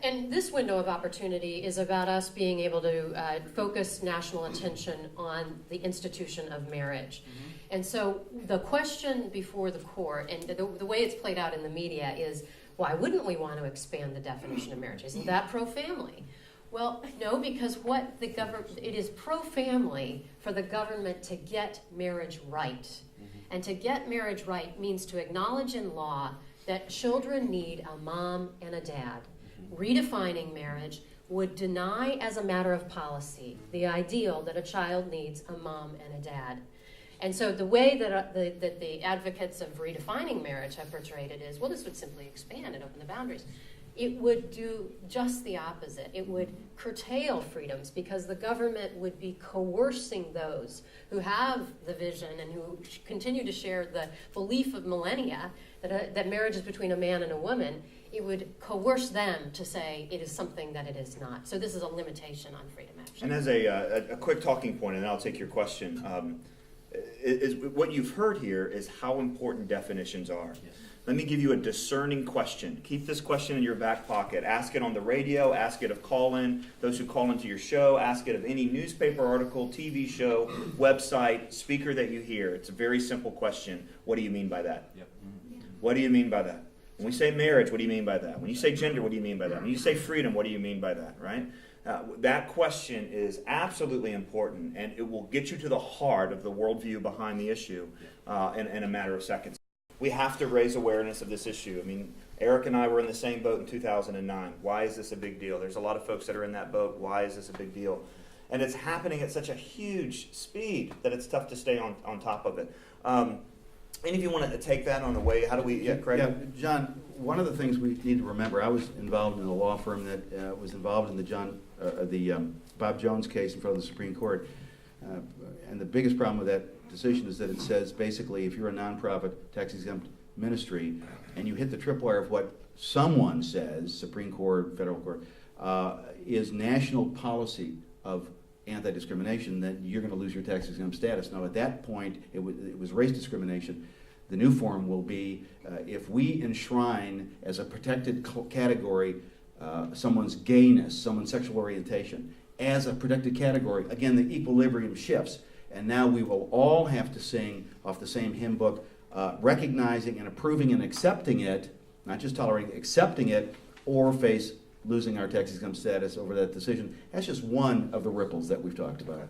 And this window of opportunity is about us being able to focus national attention on the institution of marriage. Mm-hmm. And so the question before the court, and the way it's played out in the media is, why wouldn't we want to expand the definition of marriage? Isn't that pro-family? Well, no, because it is pro-family for the government to get marriage right. Mm-hmm. And to get marriage right means to acknowledge in law that children need a mom and a dad. Mm-hmm. Redefining marriage would deny, as a matter of policy, the ideal that a child needs a mom and a dad. And so the way that the advocates of redefining marriage have portrayed it is, well, this would simply expand and open the boundaries. It would do just the opposite. It would curtail freedoms because the government would be coercing those who have the vision and who continue to share the belief of millennia that marriage is between a man and a woman. It would coerce them to say it is something that it is not. So this is a limitation on freedom action. And as a quick talking point, and then I'll take your question, is what you've heard here is how important definitions are. Yes. Let me give you a discerning question. Keep this question in your back pocket. Ask it on the radio, ask it of call-in, those who call into your show, ask it of any newspaper article, TV show, website, speaker that you hear. It's a very simple question. What do you mean by that? Yep. What do you mean by that? When we say marriage, what do you mean by that? When you say gender, what do you mean by that? When you say freedom, what do you mean by that, right? That question is absolutely important, and it will get you to the heart of the worldview behind the issue in a matter of seconds. We have to raise awareness of this issue. I mean, Eric and I were in the same boat in 2009. Why is this a big deal? There's a lot of folks that are in that boat. Why is this a big deal? And it's happening at such a huge speed that it's tough to stay on top of it. Any of you want to take that on the way? How do we, Craig? Yeah, John, one of the things we need to remember, I was involved in a law firm that was involved in the Bob Jones case in front of the Supreme Court. And the biggest problem with that decision is that it says basically if you're a nonprofit tax-exempt ministry and you hit the tripwire of what someone says, Supreme Court, federal court, is national policy of anti-discrimination, then you're going to lose your tax-exempt status. Now, at that point, it was race discrimination. The new form will be if we enshrine as a protected category someone's gayness, someone's sexual orientation, as a protected category, again, the equilibrium shifts. And now we will all have to sing off the same hymn book, recognizing and approving and accepting it, not just tolerating, accepting it, or face losing our tax-exempt status over that decision. That's just one of the ripples that we've talked about.